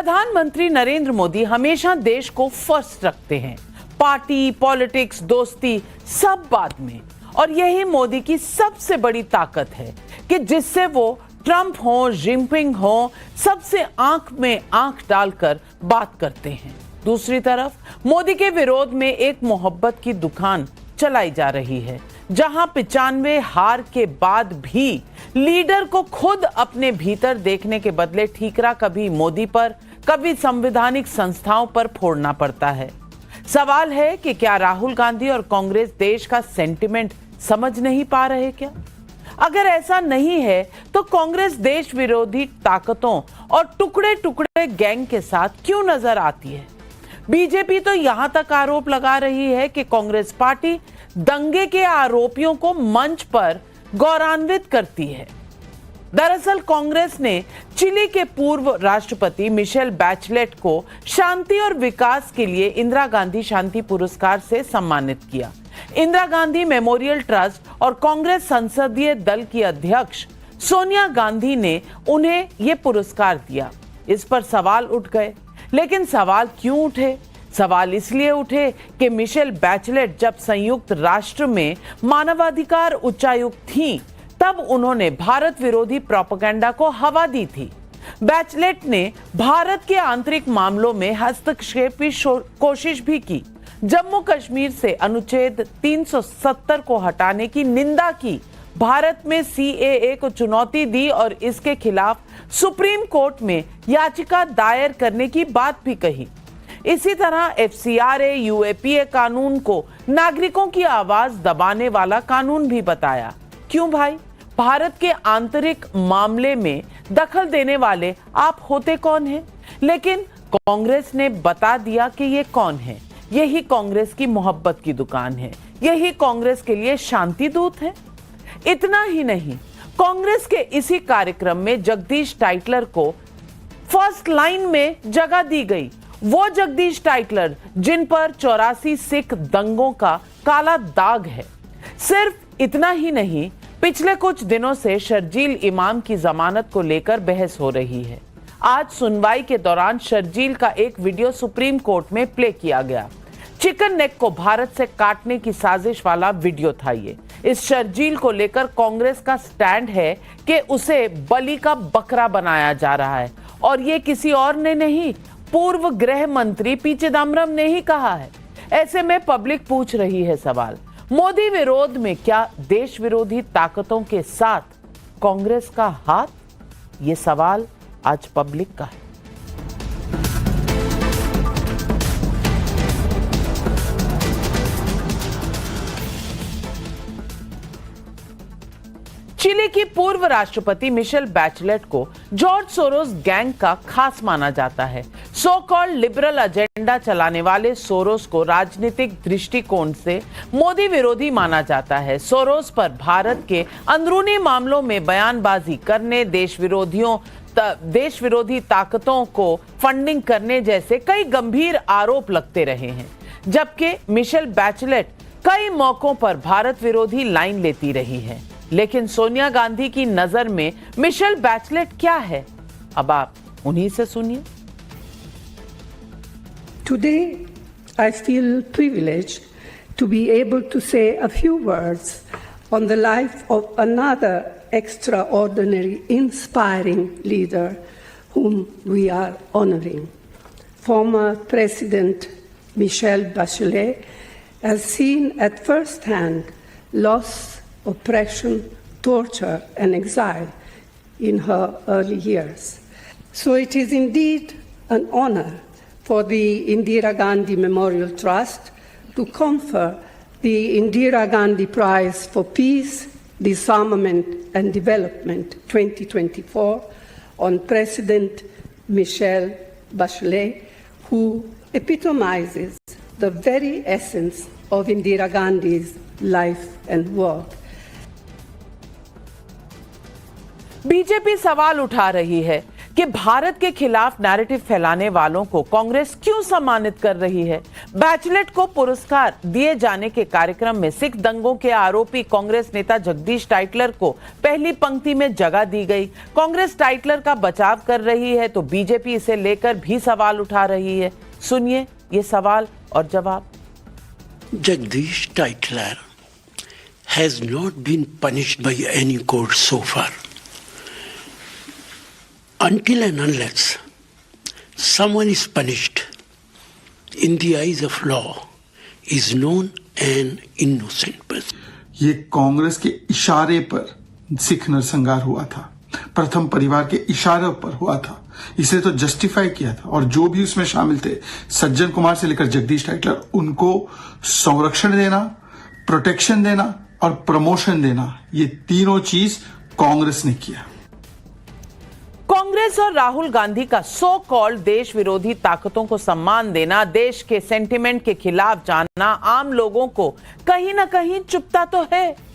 प्रधानमंत्री नरेंद्र मोदी हमेशा देश को फर्स्ट रखते हैं। पार्टी, पॉलिटिक्स, दोस्ती सब बाद में। और यही मोदी की सबसे बड़ी ताकत है कि जिससे वो ट्रंप हो, जिनपिंग हो, सबसे आंख में आंख डालकर बात करते हैं। दूसरी तरफ मोदी के विरोध में एक मोहब्बत की दुकान चलाई जा रही है, जहां 95 हार के बाद भी लीडर को खुद अपने भीतर देखने के बदले ठीकरा कभी मोदी पर, कभी संवैधानिक संस्थाओं पर फोड़ना पड़ता है। सवाल है कि क्या राहुल गांधी और कांग्रेस देश का सेंटिमेंट समझ नहीं पा रहे क्या? अगर ऐसा नहीं है तो कांग्रेस देश विरोधी ताकतों और टुकड़े टुकड़े गैंग के साथ क्यों नजर आती है? बीजेपी तो यहां तक आरोप लगा रही है कि कांग्रेस पार्टी दंगे के आरोपियों को मंच पर गौरवान्वित करती है। दरअसल कांग्रेस ने चिली के पूर्व राष्ट्रपति मिशेल बैचलेट को शांति और विकास के लिए इंदिरा गांधी शांति पुरस्कार से सम्मानित किया। इंदिरा गांधी मेमोरियल ट्रस्ट और कांग्रेस संसदीय दल की अध्यक्ष सोनिया गांधी ने उन्हें यह पुरस्कार दिया। इस पर सवाल उठ गए, लेकिन सवाल क्यों उठे? सवाल इसलिए उठे कि मिशेल बैचलेट जब संयुक्त राष्ट्र में मानवाधिकार उच्चायुक्त थी, तब उन्होंने भारत विरोधी प्रोपेगेंडा को हवा दी थी। बैचलेट ने भारत के आंतरिक मामलों में हस्तक्षेप की कोशिश भी की। जम्मू कश्मीर से अनुच्छेद 370 को हटाने की निंदा की, भारत में सीएए को चुनौती दी और इसके खिलाफ सुप्रीम कोर्ट में याचिका दायर करने की बात भी कही। इसी तरह एफसीआरए यूएपीए कानून को नागरिकों की आवाज दबाने वाला कानून भी बताया। क्यों भाई? भारत के आंतरिक मामले में दखल देने वाले आप होते कौन हैं? लेकिन कांग्रेस ने बता दिया कि ये कौन है। यही कांग्रेस की मोहब्बत की दुकान है, यही कांग्रेस के लिए शांति दूत है। इतना ही नहीं, कांग्रेस के इसी कार्यक्रम में जगदीश टाइटलर को फर्स्ट लाइन में जगह दी गई। वो जगदीश टाइटलर जिन पर 84 सिख दंगों का काला दाग है। सिर्फ इतना ही नहीं, पिछले कुछ दिनों से शर्जील इमाम की जमानत को लेकर बहस हो रही है। आज सुनवाई के दौरान शर्जील का एक वीडियो सुप्रीम कोर्ट में प्ले किया गया। चिकन नेक को भारत से काटने की साजिश वाला वीडियो था ये। इस शर्जील को लेकर कांग्रेस का स्टैंड है कि उसे बलि का बकरा बनाया जा रहा है, और ये किसी और ने नहीं, पूर्व गृह मंत्री पी चिदम्बरम ने ही कहा है। ऐसे में पब्लिक पूछ रही है सवाल, मोदी विरोध में क्या देश विरोधी ताकतों के साथ कांग्रेस का हाथ? ये सवाल आज पब्लिक का है। चिली की पूर्व राष्ट्रपति मिशेल बैचलेट को जॉर्ज सोरोस गैंग का खास माना जाता है। सो कॉल्ड लिबरल एजेंडा चलाने वाले सोरोस को राजनीतिक दृष्टिकोण से मोदी विरोधी माना जाता है। सोरोस पर भारत के अंदरूनी मामलों में बयानबाजी करने, देश विरोधी ताकतों को फंडिंग करने जैसे कई गंभीर आरोप लगते रहे हैं, जबकि मिशेल बैचलेट कई मौकों पर भारत विरोधी लाइन लेती रही है। लेकिन सोनिया गांधी की नजर में मिशेल बैचलेट क्या है? अब आप उन्हीं से सुनिए। Today, I feel privileged to be able to say a few words on the life of another extraordinary, inspiring leader whom we are honoring. Former President Michelle Bachelet has seen at first hand loss, oppression, torture, and exile in her early years. So it is indeed an honor for the Indira Gandhi Memorial Trust to confer the Indira Gandhi Prize for Peace, Disarmament and Development 2024 on President Michelle Bachelet, who epitomizes the very essence of Indira Gandhi's life and work. BJP सवाल उठा रही है कि भारत के खिलाफ narrative फैलाने वालों को कांग्रेस क्यों सम्मानित कर रही है। बैचलेट को पुरस्कार दिए जाने के कार्यक्रम में सिख दंगों के आरोपी कांग्रेस नेता जगदीश टाइटलर को पहली पंक्ति में जगह दी गई। कांग्रेस टाइटलर का बचाव कर रही है तो बीजेपी इसे लेकर भी सवाल उठा रही है। सुनिए ये सवाल और जवाब। Jagdish Titler has not been punished by any court so far. Until and unless someone is punished in the eyes of law is known an innocent person. ये कांग्रेस के इशारे पर सिख नरसंहार हुआ था, प्रथम परिवार के इशारे पर हुआ था, इसे तो जस्टिफाई किया था। और जो भी उसमें शामिल थे, सज्जन कुमार से लेकर जगदीश टाइटलर, उनको संरक्षण देना, प्रोटेक्शन देना और प्रमोशन देना, ये तीनों चीज कांग्रेस ने किया। कांग्रेस और राहुल गांधी का सो कॉल्ड देश विरोधी ताकतों को सम्मान देना, देश के सेंटिमेंट के खिलाफ जाना आम लोगों को कहीं ना कहीं चुभता तो है।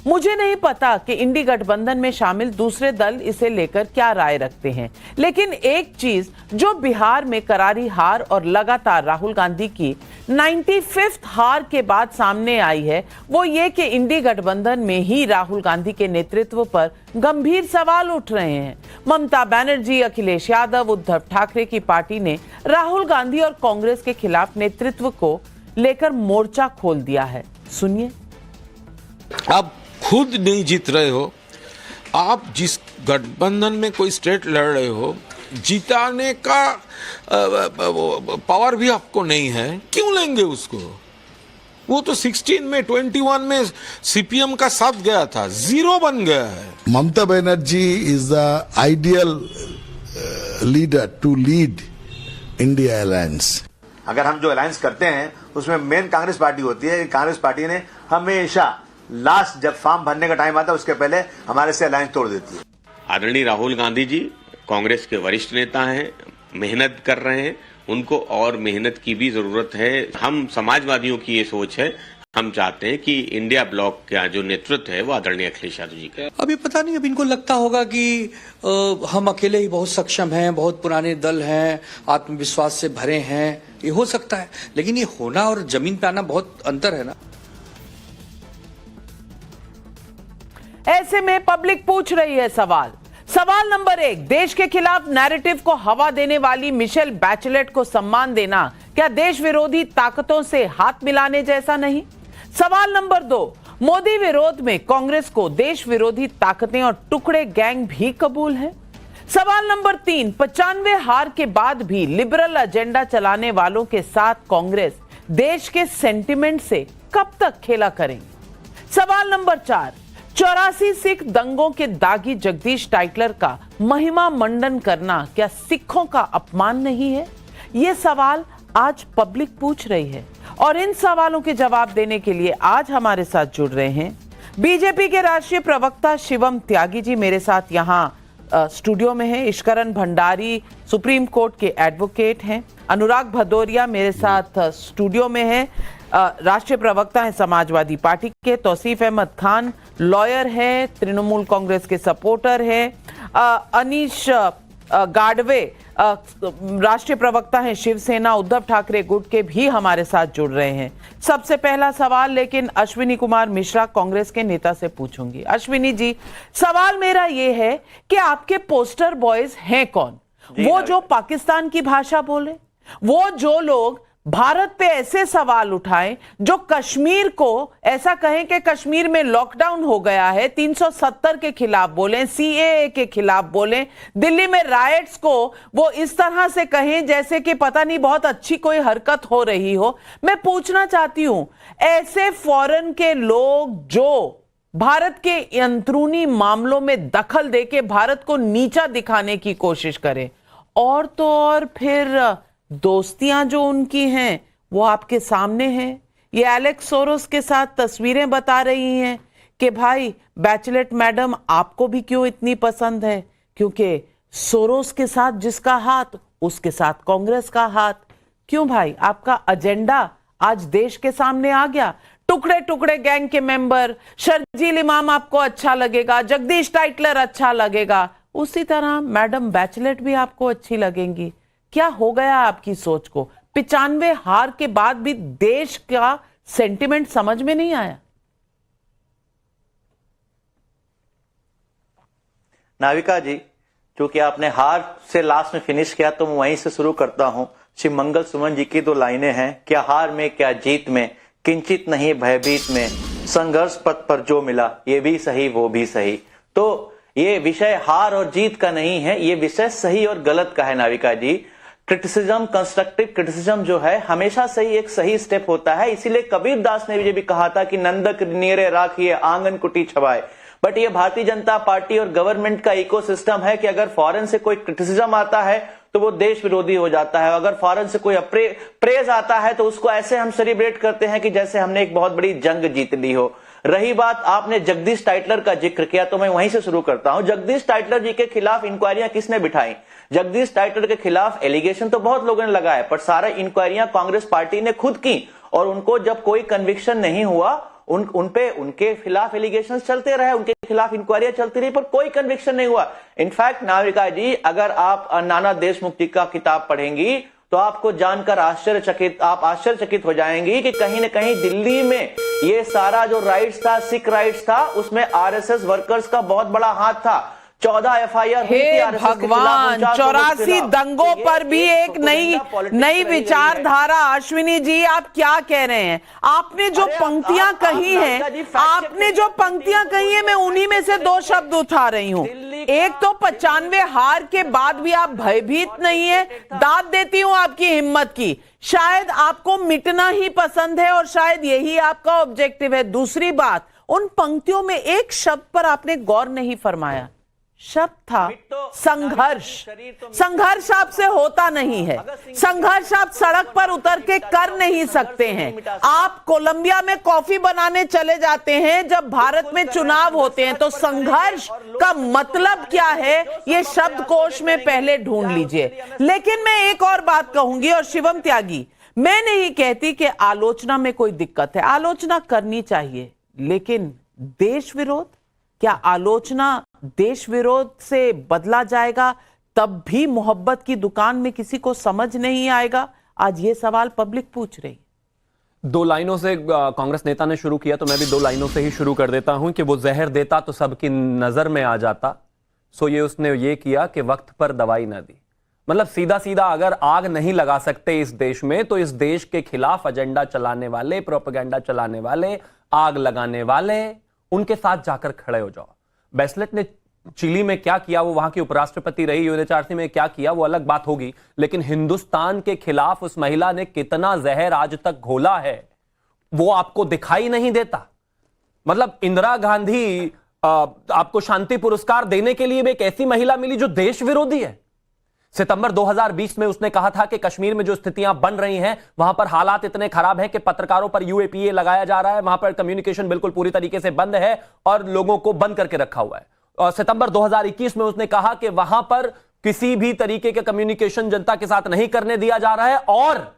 मुझे नहीं पता कि इंडी गठबंधन में शामिल दूसरे दल इसे लेकर क्या राय रखते हैं, लेकिन एक चीज जो बिहार में करारी हार और लगातार राहुल गांधी की 95th हार के बाद सामने आई है वो ये कि इंडी गठबंधन में ही राहुल गांधी के नेतृत्व पर गंभीर सवाल उठ रहे हैं। ममता बनर्जी, अखिलेश यादव, उद्धव ठाकरे की पार्टी ने राहुल गांधी और कांग्रेस के खिलाफ नेतृत्व को लेकर मोर्चा खोल दिया है। सुनिए। आप खुद नहीं जीत रहे हो, आप जिस गठबंधन में कोई स्टेट लड़ रहे हो, जिताने का पावर भी आपको नहीं है, क्यों लेंगे उसको? वो तो 16 में 21 में सीपीएम का साथ गया था, 0 बन गया है। Mamata Banerjee is the ideal leader to lead India alliance. अगर हम जो अलायंस करते हैं उसमें मेन कांग्रेस पार्टी होती है। कांग्रेस पार्टी ने हमेशा लास्ट जब फॉर्म भरने का टाइम आता है उसके पहले हमारे से अलायंस तोड़ देती है। आदरणीय राहुल गांधी जी कांग्रेस के वरिष्ठ नेता हैं, मेहनत कर रहे हैं, उनको और मेहनत की भी जरूरत है। हम समाजवादियों की ये सोच है, हम चाहते हैं कि इंडिया ब्लॉक का जो नेतृत्व है वो आदरणीय अखिलेश यादव जी का। अभी पता नहीं, अब इनको लगता होगा कि हम अकेले ही बहुत सक्षम हैं, बहुत पुराने दल हैं, आत्मविश्वास से भरे हैं, ये हो सकता है, लेकिन ये होना और जमीन पे आना बहुत अंतर है ना। ऐसे में पब्लिक पूछ रही है सवाल नंबर 1, देश के खिलाफ नैरेटिव को हवा देने वाली मिशेल बैचलेट को सम्मान देना क्या देश विरोधी ताकतों से हाथ मिलाने जैसा नहीं? सवाल नंबर 2, मोदी विरोध में कांग्रेस को देश विरोधी ताकतें और टुकड़े गैंग भी कबूल है? सवाल नंबर 3, 95 हार के बाद भी लिबरल एजेंडा चलाने वालों के साथ कांग्रेस देश के सेंटिमेंट से कब तक खेला करेंगे? सवाल नंबर 4, 84 सिख दंगों के दागी जगदीश टाइटलर का महिमा मंडन करना क्या सिखों का अपमान नहीं है? ये सवाल आज पब्लिक पूछ रही है और इन सवालों के जवाब देने के लिए आज हमारे साथ जुड़ रहे हैं बीजेपी के राष्ट्रीय प्रवक्ता शिवम त्यागी जी मेरे साथ यहाँ स्टूडियो में है। इश्करण भंडारी सुप्रीम कोर्ट के एडवोकेट हैं। अनुराग भदौरिया मेरे साथ स्टूडियो में है, राष्ट्रीय प्रवक्ता है समाजवादी पार्टी के। तौसीफ अहमद खान लॉयर है, तृणमूल कांग्रेस के सपोर्टर है। अनीश गाडवे राष्ट्रीय प्रवक्ता हैं शिवसेना उद्धव ठाकरे गुट के, भी हमारे साथ जुड़ रहे हैं। सबसे पहला सवाल लेकिन अश्विनी कुमार मिश्रा कांग्रेस के नेता से पूछूंगी। अश्विनी जी, सवाल मेरा ये है कि आपके पोस्टर बॉयज हैं कौन? वो जो पाकिस्तान की भाषा बोले, वो जो लोग भारत पे ऐसे सवाल उठाएं, जो कश्मीर को ऐसा कहें कि कश्मीर में लॉकडाउन हो गया है, 370 के खिलाफ बोलें, सीएए के खिलाफ बोलें, दिल्ली में राइट्स को वो इस तरह से कहें जैसे कि पता नहीं बहुत अच्छी कोई हरकत हो रही हो। मैं पूछना चाहती हूं, ऐसे फॉरेन के लोग जो भारत के अंदरूनी मामलों में दखल देके भारत को नीचा दिखाने की कोशिश करें, और तो और फिर दोस्तियां जो उनकी हैं वो आपके सामने हैं। ये एलेक्स सोरोस के साथ तस्वीरें बता रही हैं कि भाई बैचलेट मैडम आपको भी क्यों इतनी पसंद है, क्योंकि सोरोस के साथ जिसका हाथ उसके साथ कांग्रेस का हाथ। क्यों भाई, आपका एजेंडा आज देश के सामने आ गया। टुकड़े टुकड़े गैंग के मेंबर, शर्जील इमाम आपको अच्छा लगेगा, जगदीश टाइटलर अच्छा लगेगा, उसी तरह मैडम बैचलेट भी आपको अच्छी लगेंगी। क्या हो गया आपकी सोच को? 95 हार के बाद भी देश का सेंटिमेंट समझ में नहीं आया? नाविका जी, क्योंकि आपने हार से लास्ट में फिनिश किया तो मैं वहीं से शुरू करता हूं। श्री मंगल सुमन जी की 2 लाइनें हैं, क्या हार में क्या जीत में, किंचित नहीं भयभीत में, संघर्ष पथ पर जो मिला ये भी सही वो भी सही। तो ये विषय हार और जीत का नहीं है, ये विषय सही और गलत का है नाविका जी। क्रिटिसिज्म, कंस्ट्रक्टिव क्रिटिसिज्म जो है हमेशा सही एक सही स्टेप होता है। इसीलिए कबीर दास ने भी कहा था कि नंदक नीरे राखिए आंगन कुटी छवाए। बट ये भारतीय जनता पार्टी और गवर्नमेंट का इकोसिस्टम है कि अगर फॉरेन से कोई क्रिटिसिज्म आता है तो वो देश विरोधी हो जाता है, अगर फॉरेन से कोई प्रेज आता है तो उसको ऐसे हम सेलिब्रेट करते हैं कि जैसे हमने एक बहुत बड़ी जंग जीत ली हो। रही बात, आपने जगदीश टाइटलर का जिक्र किया तो मैं वहीं से शुरू करता हूं। जगदीश टाइटलर जी के खिलाफ इंक्वायरियां किसने बिठाई? जगदीश टाइटलर के खिलाफ एलिगेशन तो बहुत लोगों ने लगाया, पर सारा इंक्वायरियां कांग्रेस पार्टी ने खुद की, और उनको जब कोई कन्विक्शन नहीं हुआ उनके खिलाफ एलिगेशन चलते रहे, उनके खिलाफ इंक्वायरियां चलती रही, पर कोई कन्विक्शन नहीं हुआ। इनफैक्ट नाविका जी, अगर आप नाना देशमुख जी का किताब पढ़ेंगी तो आपको जानकर आश्चर्यचकित हो जाएंगी कि कहीं न कहीं दिल्ली में ये सारा जो राइट्स था, सिख राइट्स था, उसमें आरएसएस वर्कर्स का बहुत बड़ा हाथ था। 14 एफआईआर हुई थी आरएसएस के खिलाफ, भगवान, 84 दंगों पर भी एक नई विचारधारा। अश्विनी जी, आप क्या कह रहे हैं? आपने जो पंक्तियां कही हैं, मैं उन्हीं में से 2 शब्द उठा रही हूं। एक तो 95 हार के बाद भी आप भयभीत नहीं है। दाद देती हूं आपकी हिम्मत की, शायद आपको मिटना ही पसंद है और शायद यही आपका ऑब्जेक्टिव है। दूसरी बात, उन पंक्तियों में एक शब्द पर आपने गौर नहीं फरमाया, शब्द था संघर्ष। संघर्ष आपसे होता नहीं है, संघर्ष आप सड़क पर उतर के कर नहीं सकते हैं। आप कोलंबिया में कॉफी बनाने चले जाते हैं जब भारत में चुनाव होते हैं, तो संघर्ष का मतलब क्या है ये शब्दकोश में पहले ढूंढ लीजिए। लेकिन मैं एक और बात कहूंगी, और शिवम त्यागी, मैं नहीं कहती कि आलोचना में कोई दिक्कत है, आलोचना करनी चाहिए, लेकिन देश विरोध, क्या आलोचना देश विरोध से बदला जाएगा? तब भी मोहब्बत की दुकान में किसी को समझ नहीं आएगा। आज ये सवाल पब्लिक पूछ रही। 2 लाइनों से कांग्रेस नेता ने शुरू किया तो मैं भी 2 लाइनों से ही शुरू कर देता हूं कि वो जहर देता तो सबकी नजर में आ जाता, सो ये उसने ये किया कि वक्त पर दवाई ना दी। मतलब सीधा सीधा अगर आग नहीं लगा सकते इस देश में, तो इस देश के खिलाफ एजेंडा चलाने वाले, प्रोपेगेंडा चलाने वाले, आग लगाने वाले, उनके साथ जाकर खड़े हो जाओ। बैचलेट ने चिली में क्या किया, वो वहां की उपराष्ट्रपति रही, यूएनएचआरसी में क्या किया वो अलग बात होगी, लेकिन हिंदुस्तान के खिलाफ उस महिला ने कितना जहर आज तक घोला है वो आपको दिखाई नहीं देता। मतलब इंदिरा गांधी आपको शांति पुरस्कार देने के लिए भी एक ऐसी महिला मिली जो देश विरोधी है। सितंबर 2020 में उसने कहा था कि कश्मीर में जो स्थितियां बन रही हैं वहां पर हालात इतने खराब हैं कि पत्रकारों पर यूएपीए लगाया जा रहा है, वहां पर कम्युनिकेशन बिल्कुल पूरी तरीके से बंद है और लोगों को बंद करके रखा हुआ है। और सितंबर 2021 में उसने कहा कि वहां पर किसी भी तरीके के कम्युनिकेशन जनता के साथ नहीं करने दिया जा रहा है, और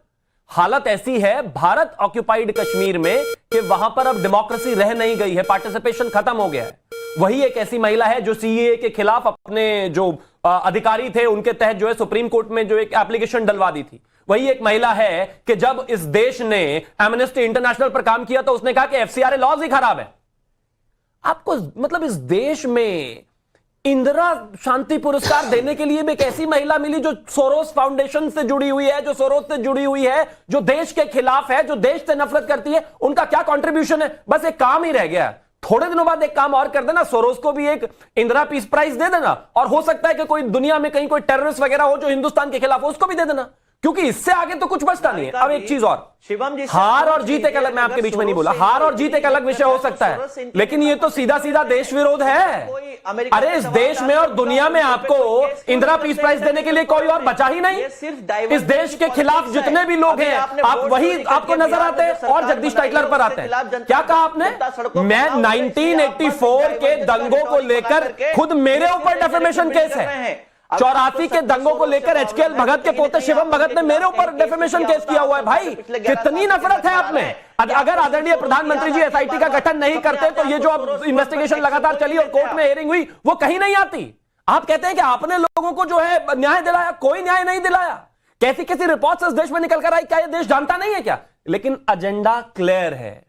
हालत ऐसी है भारत ऑक्युपाइड कश्मीर में कि वहां पर अब डेमोक्रेसी रह नहीं गई है, पार्टिसिपेशन खत्म हो गया है। वही एक ऐसी महिला है जो सीएए के खिलाफ अपने जो अधिकारी थे उनके तहत जो है सुप्रीम कोर्ट में जो एक एप्लीकेशन डलवा दी थी। वही एक महिला है कि जब इस देश ने एमनेस्टी इंटरनेशनल पर काम किया तो उसने कहा कि एफसीआरए लॉज ही खराब है। आपको मतलब इस देश में इंदिरा शांति पुरस्कार देने के लिए भी एक ऐसी महिला मिली जो सोरोस फाउंडेशन से जुड़ी हुई है, जो सोरोस से जुड़ी हुई है, जो देश के खिलाफ है, जो देश से नफरत करती है। उनका क्या कंट्रीब्यूशन है? बस एक काम ही रह गया। थोड़े दिनों बाद एक काम और कर देना, सोरोस को भी एक इंदिरा पीस प्राइज दे देना, और हो सकता है कि कोई दुनिया में कहीं कोई टेररिस्ट वगैरह हो जो हिंदुस्तान के खिलाफ हो, उसको भी दे देना, क्योंकि इससे आगे तो कुछ बचता नहीं है। अब एक चीज और, हार और जीत एक अलग, मैं आपके बीच में नहीं बोला, हार और जीत एक अलग विषय हो सकता है, लेकिन ये तो सीधा सीधा देश विरोध है। अरे इस देश में और दुनिया में आपको इंदिरा पीस प्राइज देने के लिए कोई और बचा ही नहीं। इस देश के खिलाफ जितने भी लोग हैं आप वही आपको नजर आते हैं, और जगदीश टाइटलर पर आते हैं। क्या कहा आपने? मैं 1984 के दंगों को लेकर खुद मेरे ऊपर डेफेमेशन केस है। 84 के दंगों को लेकर एचकेएल भगत के पोते शिवम भगत ने मेरे ऊपर डेफेमेशन केस किया हुआ है। भाई कितनी नफरत है आप में। अगर आदरणीय प्रधानमंत्री जी एसआईटी का गठन नहीं करते तो ये जो अब इन्वेस्टिगेशन लगातार चली और कोर्ट में हियरिंग हुई वो कहीं नहीं आती। आप कहते हैं कि आपने लोगों को जो है न्याय दिलाया, कोई न्याय नहीं दिलाया। कैसी कैसी रिपोर्ट्स इस देश में निकल कर आई, क्या यह देश जानता नहीं है क्या? लेकिन एजेंडा क्लियर है।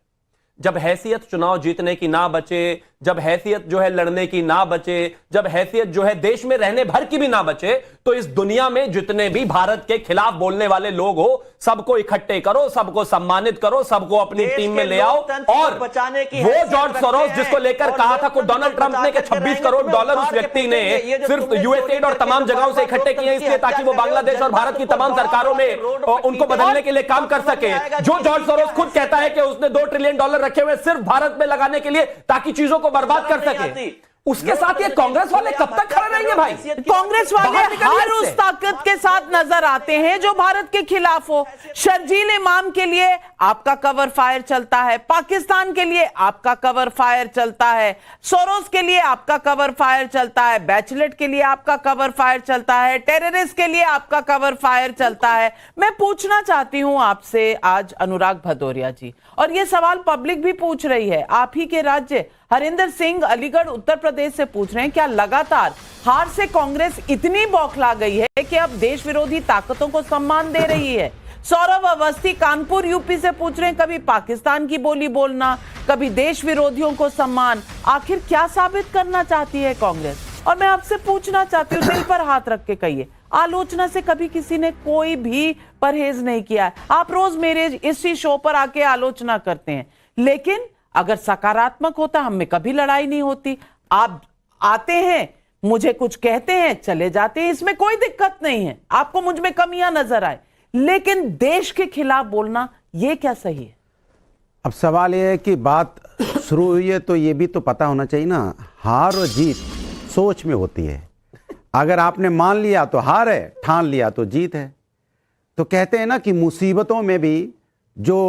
जब हैसियत चुनाव जीतने की ना बचे, जब हैसियत जो है लड़ने की ना बचे, जब हैसियत जो है देश में रहने भर की भी ना बचे, तो इस दुनिया में जितने भी भारत के खिलाफ बोलने वाले लोग हो, सबको इकट्ठे करो, सबको सम्मानित करो, सबको अपनी टीम में ले आओ। और बचाने की वो जॉर्ज सोरोस जिसको लेकर कहा था को डोनाल्ड ट्रंप ने कि 26 करोड़ डॉलर उस व्यक्ति ने सिर्फ यूएसएड और तमाम जगहों से इकट्ठे किए इसलिए ताकि वो बांग्लादेश और भारत की तमाम सरकारों में उनको बदलने के लिए काम कर सके। जो जॉर्ज सोरोस खुद कहता है कि उसने $2 ट्रिलियन रखे हुए सिर्फ भारत में लगाने के लिए ताकि चीजों को बर्बाद कर सके, उसके साथ ये कांग्रेस वाले कब तक खड़े रहेंगे भाई? कांग्रेस वाले हर उस ताकत के साथ नजर आते हैं जो भारत के खिलाफ हो। शर्जील इमाम के लिए आपका कवर फायर चलता है, पाकिस्तान के लिए आपका कवर फायर चलता है, सोरोस के लिए आपका कवर फायर चलता है, बैचलेट के लिए आपका कवर फायर चलता है, टेररिस्ट के लिए आपका कवर फायर चलता है। मैं पूछना चाहती हूं आपसे आज अनुराग भदौरिया जी, और यह सवाल पब्लिक भी पूछ रही है, आप ही के राज्य हरिंदर सिंह अलीगढ़ उत्तर प्रदेश से पूछ रहे हैं, क्या लगातार हार से कांग्रेस इतनी बौखला गई है कि अब देश विरोधी ताकतों को सम्मान दे रही है? सौरभ अवस्थी कानपुर यूपी से पूछ रहे हैं, कभी पाकिस्तान की बोली बोलना, कभी देश विरोधियों को सम्मान, आखिर क्या साबित करना चाहती है कांग्रेस? और मैं आपसे पूछना चाहती हूँ, दिल पर हाथ रख के कहिए, आलोचना से कभी किसी ने कोई भी परहेज नहीं किया है। आप रोज मेरे इसी शो पर आके आलोचना करते हैं, लेकिन अगर सकारात्मक होता हम में कभी लड़ाई नहीं होती। आप आते हैं, मुझे कुछ कहते हैं, चले जाते हैं, इसमें कोई दिक्कत नहीं है। आपको मुझ में कमियां नजर आए, लेकिन देश के खिलाफ बोलना यह क्या सही है? अब सवाल यह है कि बात शुरू हुई है तो ये भी तो पता होना चाहिए ना, हार और जीत सोच में होती है। अगर आपने मान लिया तो हार है, ठान लिया तो जीत है। तो कहते हैं ना कि मुसीबतों में भी जो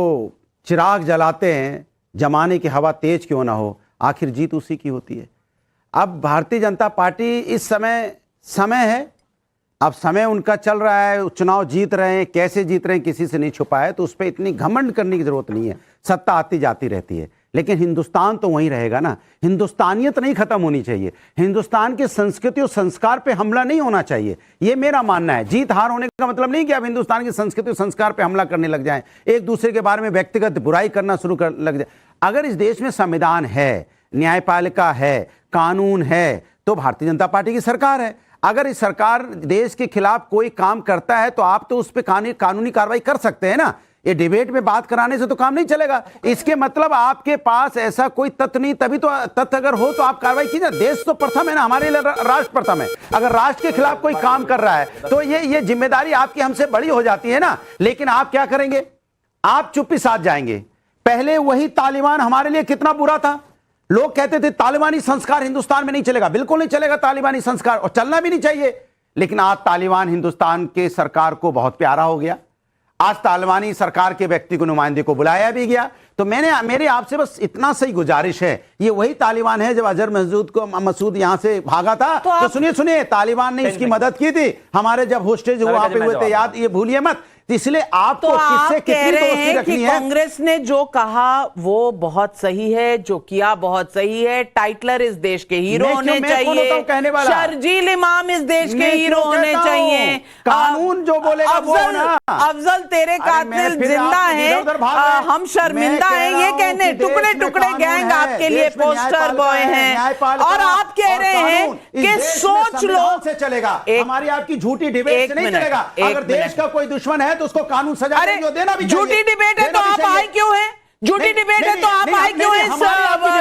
चिराग जलाते हैं, जमाने की हवा तेज क्यों ना हो, आखिर जीत उसी की होती है। अब भारतीय जनता पार्टी इस समय है, अब समय उनका चल रहा है, चुनाव जीत रहे हैं, कैसे जीत रहे हैं किसी से नहीं छुपा है, तो उस पर इतनी घमंड करने की जरूरत नहीं है। सत्ता आती जाती रहती है, लेकिन हिंदुस्तान तो वहीं रहेगा ना। हिंदुस्तानियत नहीं खत्म होनी चाहिए, हिंदुस्तान की संस्कृति और संस्कार पे हमला नहीं होना चाहिए, ये मेरा मानना है। जीत हार होने का मतलब नहीं कि अब हिंदुस्तान की संस्कृति और संस्कार पे हमला करने लग जाएं, एक दूसरे के बारे में व्यक्तिगत बुराई करना शुरू कर लग जाए। अगर इस देश में संविधान है, न्यायपालिका है, कानून है, तो भारतीय जनता पार्टी की सरकार है। अगर इस सरकार देश के खिलाफ कोई काम करता है तो आप तो उस पर कानूनी कार्रवाई कर सकते हैं ना। ये डिबेट में बात कराने से तो काम नहीं चलेगा। इसके मतलब आपके पास ऐसा कोई तथ्य नहीं, तभी तो तथ्य अगर हो तो आप कार्रवाई कीजिए। देश तो प्रथम है ना, हमारे लिए राष्ट्र प्रथम है। अगर राष्ट्र के खिलाफ कोई काम कर रहा है तो ये जिम्मेदारी आपकी हमसे बड़ी हो जाती है ना। लेकिन आप क्या करेंगे? आप चुप्पी साध जाएंगे। पहले वही तालिबान हमारे लिए कितना बुरा था, लोग कहते थे तालिबानी संस्कार हिंदुस्तान में नहीं चलेगा। बिल्कुल नहीं चलेगा तालिबानी संस्कार, और चलना भी नहीं चाहिए। लेकिन आज तालिबान हिंदुस्तान के सरकार को बहुत प्यारा हो गया। आज तालिबानी सरकार के व्यक्ति को, नुमाइंदे को बुलाया भी गया। तो मेरे आपसे बस इतना सही गुजारिश है, ये वही तालिबान है जब अजहर मसूद यहां से भागा था। तो सुनिए, तालिबान ने इसकी मदद की थी हमारे जब होस्टेज वहां पे हुए थे, याद, ये भूलिए मत। इसलिए आपको तो किससे आप कह रहे हैं कि है? कांग्रेस ने जो कहा वो बहुत सही है, जो किया बहुत सही है। टाइटलर इस देश के हीरो होने चाहिए, शर्जील इमाम इस देश के हीरो होने चाहिए। कानून जो बोलेगा वो ना। अफजल तेरे कातिल जिंदा है, हम शर्मिंदा हैं, ये कहने टुकड़े टुकड़े गैंग आपके लिए पोस्टर बॉय हैं, और आप कह रहे हैं कि सोच लो से चलेगा। हमारी आपकी झूठी डिबेट से नहीं चलेगा। अगर देश का कोई दुश्मन है तो उसको कानून सजा देना भी चाहिए। झूठी डिबेट है तो आप आए क्यों हैं? झूठी डिबेट है तो आप आए क्यों हैं इस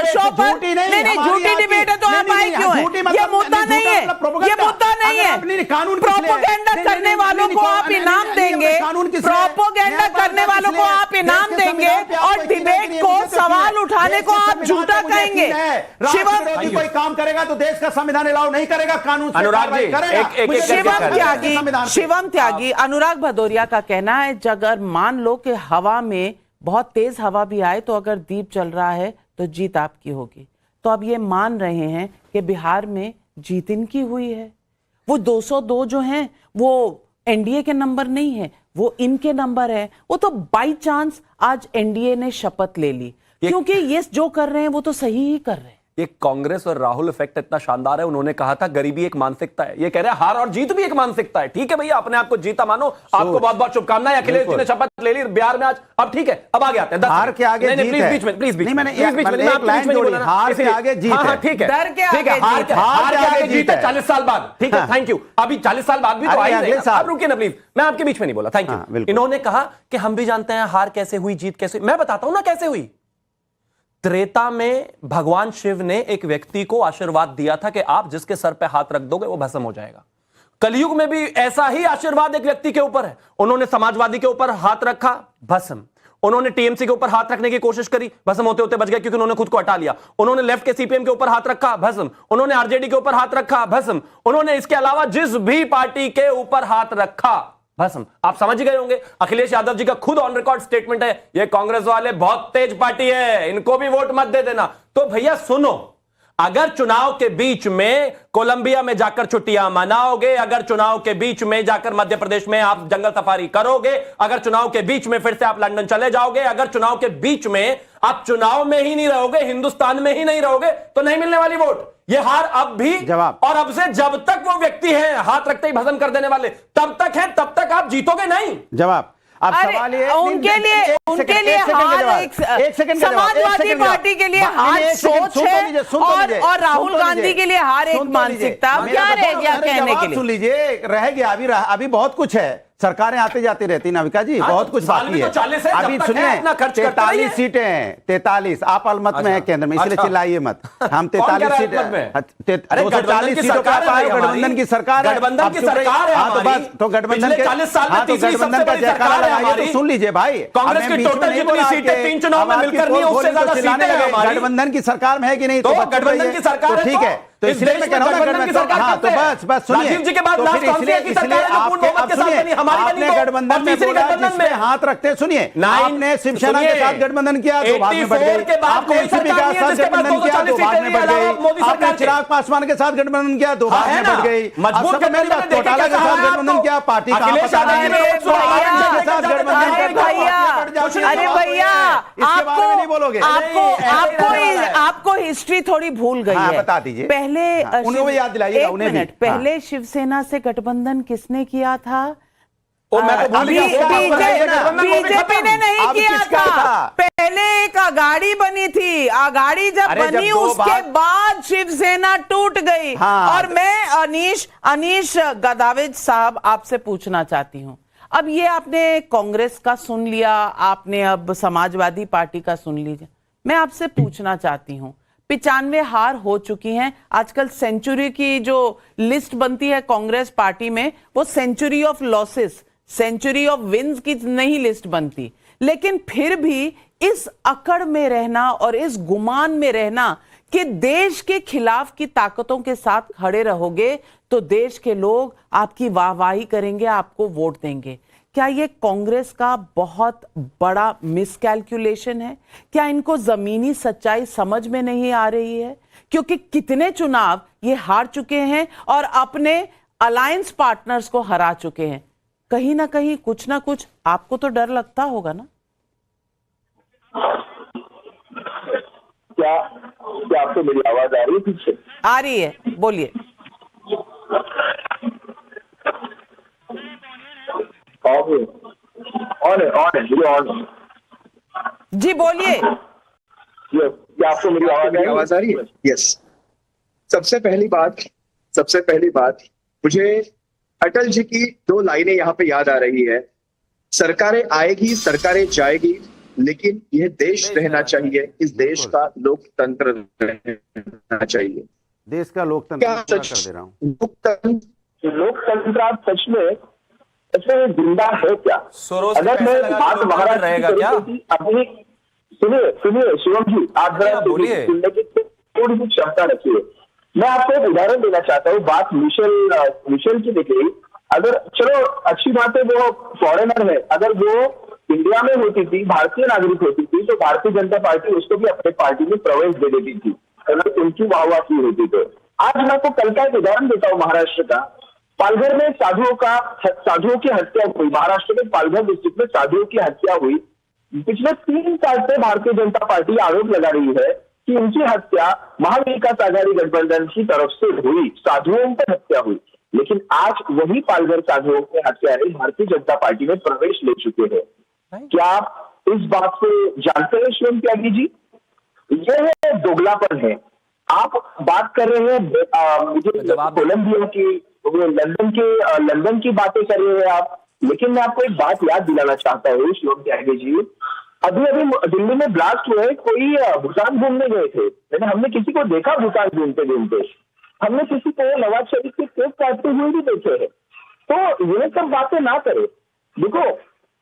शो पर? नहीं, झूठी डिबेट है तो आप आए क्यों हैं? ये मुद्दा नहीं है, ये मुद्दा नहीं है। प्रोपोगेंडा करने वालों को आप इनाम देंगे, प्रोपोगेंडा करने वालों को आप इनाम देंगे, और डिबेट को सवाल उठाने को आप झूठा कहेंगे। शिवम कोई काम करेगा तो देश का संविधान अलाउ नहीं करेगा, कानून शिवम त्यागी, अनुराग भदौरिया का कहना है, अगर मान लो कि हवा में बहुत तेज हवा भी आए तो अगर दीप चल रहा है तो जीत आपकी होगी। तो अब ये मान रहे हैं कि बिहार में जीत इनकी हुई है। वो 202 जो हैं वो एनडीए के नंबर नहीं है, वो इनके नंबर है। वो तो बाई चांस आज एनडीए ने शपथ ले ली, क्योंकि ये जो कर रहे हैं वो तो सही ही कर रहे हैं। ये कांग्रेस और राहुल इफेक्ट इतना शानदार है। उन्होंने कहा था गरीबी एक मानसिकता है, ये कह रहे हैं हार और जीत भी एक मानसिकता है। ठीक है भैया, अपने आप को जीता मानो, आपको बहुत बहुत शुभकामनाएं। अखिलेश जी ने शपथ ले ली बिहार में आज, अब ठीक है, अब आगे आते हैं। हार के आगे जीत है। बीच में प्लीज नहीं, मैंने एक लाइन जोड़ी, हार के आगे जीत है। ठीक है, डर के ठीक है, हार के आगे जीत है 40 साल बाद। ठीक है, थैंक यू। अभी 40 साल बाद भी तो आई नहीं, अब रुकिए ना प्लीज, मैं आपके बीच में नहीं बोला, थैंक यू। इन्होंने कहा कि हम भी जानते हैं हार कैसे हुई, जीत कैसे हुई। मैं बताता हूं ना कैसे हुई। त्रेता में भगवान शिव ने एक व्यक्ति को आशीर्वाद दिया था कि आप जिसके सर पे हाथ रख दोगे वो भस्म हो जाएगा। कलयुग में भी ऐसा ही आशीर्वाद एक व्यक्ति के ऊपर है। उन्होंने समाजवादी के ऊपर हाथ रखा, भस्म। उन्होंने टीएमसी के ऊपर हाथ रखने की कोशिश करी, भस्म होते होते बच गए क्योंकि उन्होंने खुद को हटा लिया। उन्होंने लेफ्ट के सीपीएम के ऊपर हाथ रखा, भस्म। उन्होंने आरजेडी के ऊपर हाथ रखा, भस्म। उन्होंने इसके अलावा जिस भी पार्टी के ऊपर हाथ रखा, भस्म। आप समझ गए होंगे। अखिलेश यादव जी का खुद ऑन रिकॉर्ड स्टेटमेंट है, ये कांग्रेस वाले बहुत तेज पार्टी है, इनको भी वोट मत दे देना। तो भैया सुनो, अगर चुनाव के बीच में कोलंबिया में जाकर छुट्टियां मनाओगे, अगर चुनाव के बीच में जाकर मध्य प्रदेश में आप जंगल सफारी करोगे, अगर चुनाव के बीच में फिर से आप लंदन चले जाओगे, अगर चुनाव के बीच में आप चुनाव में ही नहीं रहोगे, हिंदुस्तान में ही नहीं रहोगे, तो नहीं मिलने वाली वोट। ये हार अब भी जवाब, और अब से जब तक वो व्यक्ति है हाथ रखते ही भस्म कर देने वाले, तब तक है, तब तक आप जीतोगे नहीं। जवाब। अब सवाल ये उनके लिए हार एक सेकंड, समाजवादी पार्टी के लिए हार सोच है और राहुल गांधी के लिए हार एक मानसिकता। क्या रह गया कहने के लिए? सुन लीजिए, रह गया अभी बहुत कुछ है। सरकारें आते जाती रहती नाविका जी, बहुत कुछ बाकी है। अभी सुनिए, 43 सीटें हैं, 43। आप अलमत में है केंद्र में, इसलिए चिल्लाइए मत। हम 43 सीटें, 240 सीटों का गठबंधन की सरकार है। गठबंधन की सरकार है। हाँ तो बस, तो गठबंधन के गठबंधन का जयकारा लगाइए। तो सुन लीजिए भाई, कांग्रेस की टोटल जितनी सीटें 3 चुनाव में मिलकर नहीं, उससे ज्यादा सीटें हैं हमारी। गठबंधन की सरकार में है कि नहीं? तो गठबंधन की सरकार है, ठीक है। तो इसलिए मैं कह रहा हूं गठबंधन की सरकार। हाँ तो बस सुनिए, राजीव जी के बाद लास्ट कांग्रेस की सरकार है जो पूर्ण बहुमत के साथ बनी, हमारी बनी। आपने गठबंधन में बोला जिसमें हाथ रखते, सुनिए, आपने शिवसेना के साथ गठबंधन किया तो भाग में बढ़ गई। आपने एनसीपी के साथ गठबंधन किया तो भाग में बढ़ गई। आपने चिराग पासवान के साथ गठबंधन किया तो भाग में बढ़ गई। मजबूत के मेरी बात, घोटाला के साथ गठबंधन किया, पार्टी कहां पता नहीं। अरे भैया, इसके बारे में नहीं बोलोगे? आपको हिस्ट्री थोड़ी भूल गई है। बता दीजिए। पहले याद दिलाइए, उन्हें भी। पहले शिवसेना से गठबंधन किसने किया था? बीजेपी ने नहीं किया था। पहले एक अगाड़ी बनी थी, अगाड़ी जब बनी उसके बाद शिवसेना टूट गई। और मैं अनीश गदावेज साहब आपसे पूछना चाहती हूं, अब ये आपने कांग्रेस का सुन लिया, आपने अब समाजवादी पार्टी का सुन लीजिए। मैं आपसे पूछना चाहती हूं, 95 हार हो चुकी हैं। आजकल सेंचुरी की जो लिस्ट बनती है कांग्रेस पार्टी में, वो century of losses, century of wins की नहीं लिस्ट बनती। लेकिन फिर भी इस अकड़ में रहना और इस गुमान में रहना कि देश के खिलाफ की ताकतों के साथ खड़े रहोगे तो देश के लोग आपकी वाहवाही करेंगे, आपको वोट देंगे। क्या ये कांग्रेस का बहुत बड़ा मिसकैलकुलेशन है? क्या इनको जमीनी सच्चाई समझ में नहीं आ रही है? क्योंकि कितने चुनाव ये हार चुके हैं और अपने अलायंस पार्टनर्स को हरा चुके हैं। कहीं ना कहीं कुछ ना कुछ आपको तो डर लगता होगा ना? क्या आपको मेरी आवाज आ रही है? पीछे आ रही है, बोलिए। ऑन जी, बोलिए। क्या आपको मेरी आवाज आ रही है? यस। सबसे पहली बात मुझे अटल जी की 2 लाइनें यहाँ पे याद आ रही है। सरकारें आएगी, सरकारें जाएगी, लेकिन यह देश रहना चाहिए, इस देश का लोकतंत्र रहना चाहिए। देश का लोकतंत्र कर दे रहा हूँ। लोकतंत्र आप सच में जिंदा है क्या? अगर मैं बात महाराष्ट्र रहेगा क्या? अपनी सुनिए शिवम जी, आप जरा बोलिए, थोड़ी सी क्षमता रखिए। मैं आपको एक उदाहरण देना चाहता हूँ। बात मिशेल की देखिए, अगर चलो अच्छी बात है वो फॉरेनर है, अगर वो इंडिया में होती थी, भारतीय नागरिक होती थी, तो भारतीय जनता पार्टी उसको भी अपने पार्टी में प्रवेश दे देती थी अगर उनकी वाहवाह की होती तो। आज मैं आपको कल का एक उदाहरण देता हूँ महाराष्ट्र का। पालघर में साधुओं की हत्या हुई। महाराष्ट्र के पालघर डिस्ट्रिक्ट में साधुओं की हत्या हुई। पिछले 3 साल से भारतीय जनता पार्टी आरोप लगा रही है कि उनकी हत्या महाविकास आघाड़ी गठबंधन की तरफ से हुई, साधुओं पर हत्या हुई। लेकिन आज वही पालघर साधुओं के हत्यारे भारतीय जनता पार्टी में प्रवेश ले चुके हैं। क्या आप इस बात को जानते हैं शिवम त्यागी जी? यह है दोगलापन है। आप बात कर रहे हैं मुझे कोलंबिया की, लंदन की बातें कर रहे हैं आप, लेकिन मैं आपको एक बात याद दिलाना चाहता हूँ शिवम त्यागी जी। अभी दिल्ली में ब्लास्ट हुए, कोई भूटान घूमने गए थे, मैंने हमने किसी को देखा भूटान घूमते घूमते, हमने किसी को नवाज शरीफ के केक काटते हुए भी देखे हैं। तो ये सब बातें ना करें। देखो,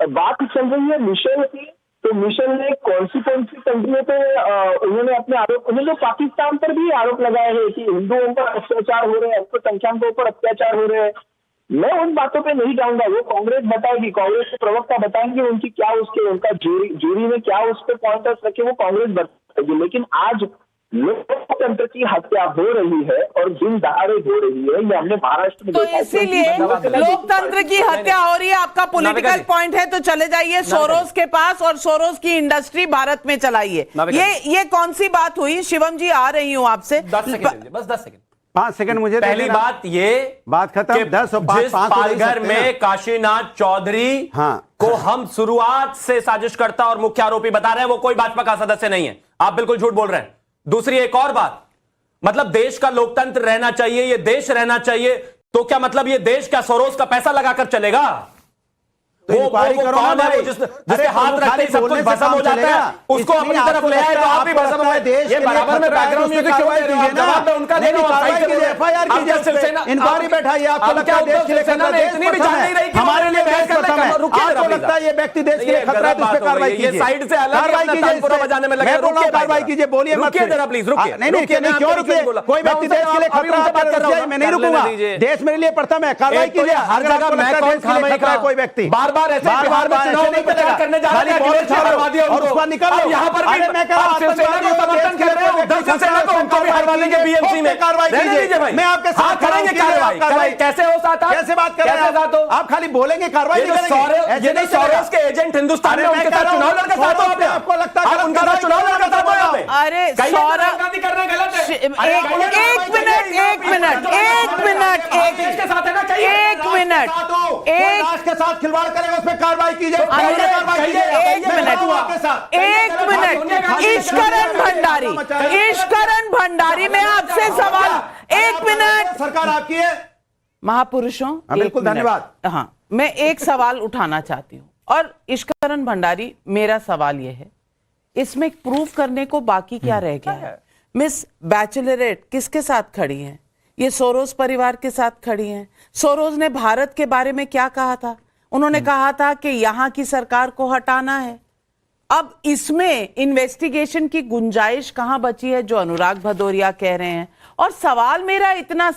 बात चल रही है मिशेल की, तो मिशेल ने कौन सी कंट्रियों पे उन्होंने अपने आरोप, उन्होंने पाकिस्तान पर भी आरोप लगाए हैं कि हिंदुओं पर अत्याचार हो रहे हैं, अल्पसंख्यकों पर अत्याचार हो रहे हैं। मैं उन बातों पे नहीं जाऊंगा, वो कांग्रेस बताएगी, कांग्रेस के प्रवक्ता बताएंगे उनकी क्या उनका जूरी में क्या उस पर पॉइंटर्स रखे, वो कांग्रेस बताएगी। लेकिन आज लोकतंत्र की हत्या हो रही है और दिन दहाड़े हो रही है, ये हमने महाराष्ट्र में तो इसीलिए लोकतंत्र की हत्या हो रही है। आपका पॉलिटिकल पॉइंट है तो चले जाइए सोरोस के पास और सोरोस की इंडस्ट्री भारत में चलाइए। ये कौन सी बात हुई? शिवम जी आ रही हूं आपसे, 10 सेकंड, बस 10 सेकंड, 5 सेकंड मुझे। पहली बात ये बात खत्म। 10 और 5 पालघर में काशीनाथ चौधरी को हम शुरुआत से साजिशकर्ता और मुख्य आरोपी बता रहे हैं, वो कोई भाजपा का सदस्य नहीं है। आप बिल्कुल झूठ बोल रहे हैं। दूसरी एक और बात, मतलब देश का लोकतंत्र रहना चाहिए, ये देश रहना चाहिए, तो क्या मतलब ये देश क्या सोरोस का पैसा लगाकर चलेगा? तो इंक्वायरी करो ना भाई, जिसके हाथ रखते ही सब कुछ भस्म हो जाता है, उसको अपनी तरफ ले आए तो आप भी भस्म हो जाए। ये बराबर में बैकग्राउंड म्यूजिक क्यों दे रहे हो? जवाब उनका दे दो, एफआईआर कीजिए, इंक्वायरी बैठाइए। आपको लगता है देश के लिए खतरा है? इतनी भी जानकारी रही कि हमारे लिए देश खतरा है। आपको लगता है ये व्यक्ति देश के लिए खतरा है तो इस पे कार्रवाई कीजिए। ये साइड से अलग कार्रवाई कीजिए, बजाने में लगे। रुकिए, कार्रवाई कीजिए, बोलिए मत। रुकिए जरा प्लीज, रुकिए। नहीं, क्यों रुकिए? कोई व्यक्ति देश के लिए खतरा है, मैं नहीं रुकूंगा। देश मेरे लिए प्रथम है, कार्रवाई कीजिए। हर जगह मैं देश के लिए खतरा है कोई व्यक्ति, बार बार ऐसे बिहार में चुनाव नहीं करने जा रहे हैं, और उसका निकल लो। यहाँ पर भी मैं कह रहा हूं शिवसेना को समर्थन कर रहे हो, उद्धव शिवसेना को उनको भी हरवा देंगे बीएमसी में। कार्रवाई कीजिए, मैं आपके साथ करेंगे कार्रवाई। कैसे हो साथ? कैसे बात कर रहे हैं आप? खाली बोलेंगे, कार्रवाई नहीं करेंगे। ये नहीं सोरोस के एजेंट हिंदुस्तान में उनके साथ चुनाव लड़कर साथ हो आपने? आपको लगता है उनके साथ चुनाव लड़कर साथ हो यहाँ पे? अरे सौरभ गांधी करना गलत है। एक मिनट, के साथ खिलवाड़ करेगा उस पर कार्रवाई कीजिए। एक मिनट, ईश्वरन भंडारी में आपसे सवाल। एक मिनट, सरकार आपकी है महापुरुषों। बिल्कुल, धन्यवाद। हाँ, मैं एक सवाल उठाना चाहती हूँ और ईश्वरन भंडारी, मेरा सवाल यह है, इसमें प्रूव करने को बाकी क्या रह गया है? मिस बैचलरेट किसके साथ खड़ी हैं? ये सोरोस परिवार के साथ खड़ी हैं। सोरोस ने भारत के बारे में क्या कहा था? उन्होंने कहा था कि यहां की सरकार को हटाना है। अब इसमें इन्वेस्टिगेशन की गुंजाइश कहां बची है, जो अनुराग भदौरिया कह रहे हैं? और सवाल मेरा इतना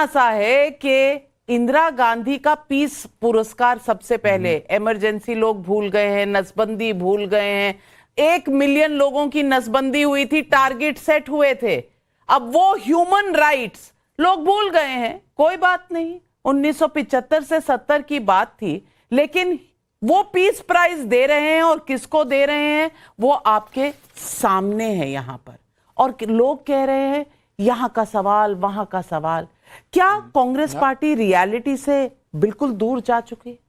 सा है कि इंदिरा गांधी का पीस पुरस्कार सबसे पहले इमरजेंसी लोग भूल गए हैं, नसबंदी भूल गए हैं। 1 मिलियन लोगों की नसबंदी हुई थी, टारगेट सेट हुए थे। अब वो ह्यूमन राइट्स लोग भूल गए हैं। कोई बात नहीं, 1975 से 70 की बात थी, लेकिन वो पीस प्राइज दे रहे हैं और किसको दे रहे हैं वो आपके सामने है यहां पर। और लोग कह रहे हैं यहां का सवाल, वहां का सवाल। क्या कांग्रेस पार्टी रियलिटी से बिल्कुल दूर जा चुकी?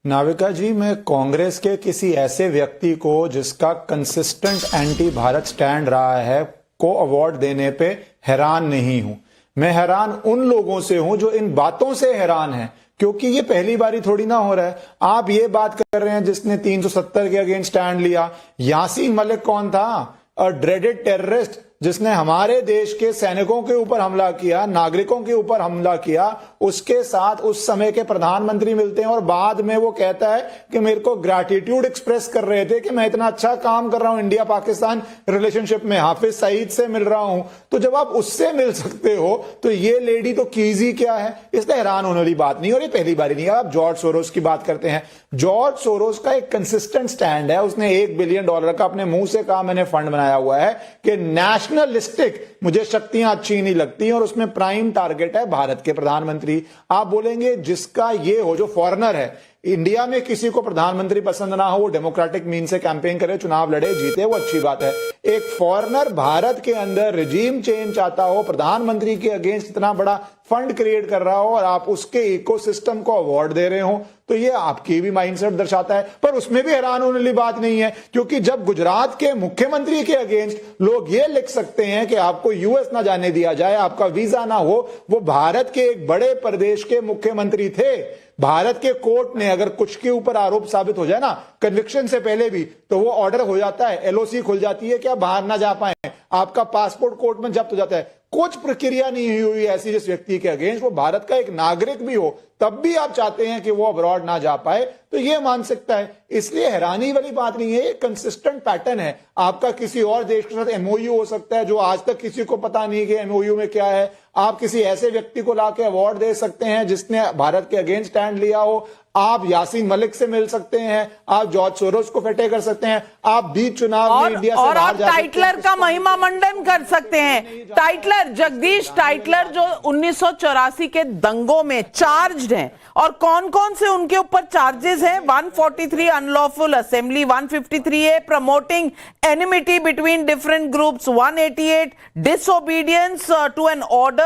नाविका जी, मैं कांग्रेस के किसी ऐसे व्यक्ति को जिसका कंसिस्टेंट एंटी भारत स्टैंड रहा है को अवार्ड देने पे हैरान नहीं हूं। मैं हैरान उन लोगों से हूं जो इन बातों से हैरान हैं, क्योंकि ये पहली बारी थोड़ी ना हो रहा है। आप ये बात कर रहे हैं जिसने 370 के अगेंस्ट स्टैंड लिया। यासीन मलिक कौन था? अ ड्रेडेड टेररिस्ट, जिसने हमारे देश के सैनिकों के ऊपर हमला किया, नागरिकों के ऊपर हमला किया। उसके साथ उस समय के प्रधानमंत्री मिलते हैं और बाद में वो कहता है कि मेरे को ग्रैटिट्यूड एक्सप्रेस कर रहे थे कि मैं इतना अच्छा काम कर रहा हूं इंडिया पाकिस्तान रिलेशनशिप में, हाफिज सईद से मिल रहा हूं। तो जब आप उससे मिल सकते हो तो ये लेडी तो कीजी क्या है? इसलिए हैरान होने वाली बात नहीं, और ये पहली बारी नहीं है। आप जॉर्ज सोरोस की बात करते हैं, जॉर्ज सोरोस का एक कंसिस्टेंट स्टैंड है। उसने $1 बिलियन का अपने मुंह से कहा मैंने फंड बनाया हुआ है कि नेशनलिस्टिक मुझे शक्तियां अच्छी नहीं लगती, और उसमें प्राइम टारगेट है भारत के प्रधानमंत्री। आप बोलेंगे जिसका ये हो, जो फॉरेनर है, इंडिया में किसी को प्रधानमंत्री पसंद ना हो, वो डेमोक्रेटिक मीन से कैंपेन करे, चुनाव लड़े, जीते, वो अच्छी बात है। एक फॉरेनर भारत के अंदर रिजीम चेंज चाहता हो, प्रधानमंत्री के अगेंस्ट इतना बड़ा फंड क्रिएट कर रहा हो और आप उसके इकोसिस्टम को अवार्ड दे रहे हो, तो ये आपकी भी माइंडसेट दर्शाता है। पर उसमें भी हैरान होने वाली बात नहीं है, क्योंकि जब गुजरात के मुख्यमंत्री के अगेंस्ट लोग ये लिख सकते हैं कि आपको यूएस ना जाने दिया जाए, आपका वीजा ना हो, वो भारत के एक बड़े प्रदेश के मुख्यमंत्री थे। भारत के कोर्ट ने अगर कुछ के ऊपर आरोप साबित हो जाए ना, कन्विक्शन से पहले भी, तो वो ऑर्डर हो जाता है, एलओसी खुल जाती है कि आप बाहर ना जा पाए, आपका पासपोर्ट कोर्ट में जब्त हो जाता है। कुछ प्रक्रिया नहीं हुई ऐसी जिस व्यक्ति के अगेंस्ट, वो भारत का एक नागरिक भी हो, तब भी आप चाहते हैं कि वो अब्रॉड ना जा पाए, तो ये मान सकता है। इसलिए हैरानी वाली बात नहीं है, ये कंसिस्टेंट पैटर्न है। आपका किसी और देश के साथ एमओयू हो सकता है जो आज तक किसी को पता नहीं कि एमओयू में क्या है। आप किसी ऐसे व्यक्ति को लाके अवार्ड दे सकते हैं जिसने भारत के अगेंस्ट स्टैंड लिया हो, आप यासीन मलिक से मिल सकते हैं, आप जॉर्ज सोरोस को फटे कर सकते हैं, आप बीच चुनाव में इंडिया से और बाहर आप जा सकते हैं। टाइटलर का महिमा मंडन कर सकते हैं। टाइटलर, जगदीश टाइटलर जो 1984 के दंगों में चार्ज्ड हैं, और कौन कौन से उनके ऊपर चार्जेस हैं? 143 unlawful assembly, 153A promoting enmity between different groups, 188 disobedience to an order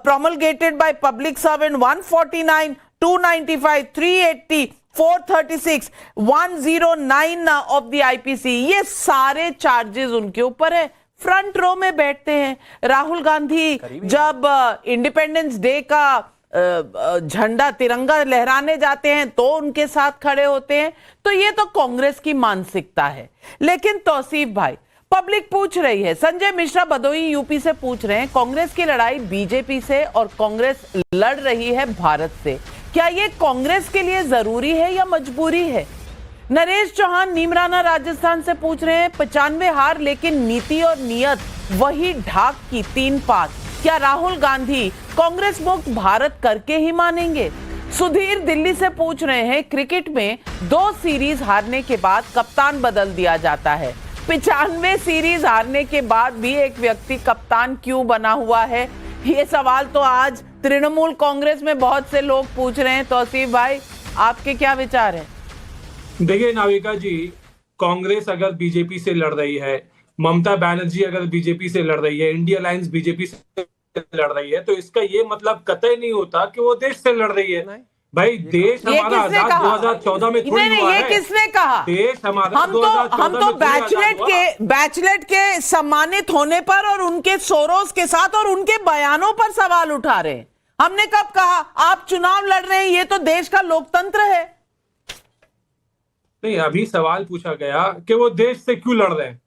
promulgated by public servant, 149, 295, 380, 436, 109 of the IPC, ये सारे चार्जेस उनके ऊपर है। फ्रंट रो में बैठते हैं। राहुल गांधी जब इंडिपेंडेंस डे का झंडा तिरंगा लहराने जाते हैं तो उनके साथ खड़े होते हैं। तो ये तो कांग्रेस की मानसिकता है। लेकिन तौसीफ भाई, पब्लिक पूछ रही है, संजय मिश्रा भदोई यूपी से पूछ रहे हैं, कांग्रेस की लड़ाई बीजेपी से और कांग्रेस लड़ रही है भारत से, क्या ये कांग्रेस के लिए जरूरी है या मजबूरी है? नरेश चौहान नीमराना राजस्थान से पूछ रहे हैं, 95 हार लेकिन नीति और नियत वही ढाक की 3 पात, क्या राहुल गांधी कांग्रेस मुक्त भारत करके ही मानेंगे? सुधीर दिल्ली से पूछ रहे हैं, क्रिकेट में 2 सीरीज हारने के बाद कप्तान बदल दिया जाता है, 95 सीरीज हारने के बाद भी एक व्यक्ति कप्तान क्यों बना हुआ है? ये सवाल तो आज तृणमूल कांग्रेस में बहुत से लोग पूछ रहे हैं। तौसीफ भाई, आपके क्या विचार हैं? देखिए नाविका जी, कांग्रेस अगर बीजेपी से लड़ रही है, ममता बनर्जी अगर बीजेपी से लड़ रही है, इंडिया अलायंस बीजेपी से लड़ रही है, तो इसका ये मतलब कतई नहीं होता कि वो देश से लड़ रही है। भाई देश हमारा आजाद 2014 में थोड़ी हुआ है। ये किसने कहा? देश हमारा हम तो बैचलेट के सम्मानित होने पर और उनके सोरोस के साथ और उनके बयानों पर सवाल उठा रहे हैं। हमने कब कहा आप चुनाव लड़ रहे हैं? ये तो देश का लोकतंत्र है। नहीं, अभी सवाल पूछा गया कि वो देश से क्यों लड़ रहे हैं।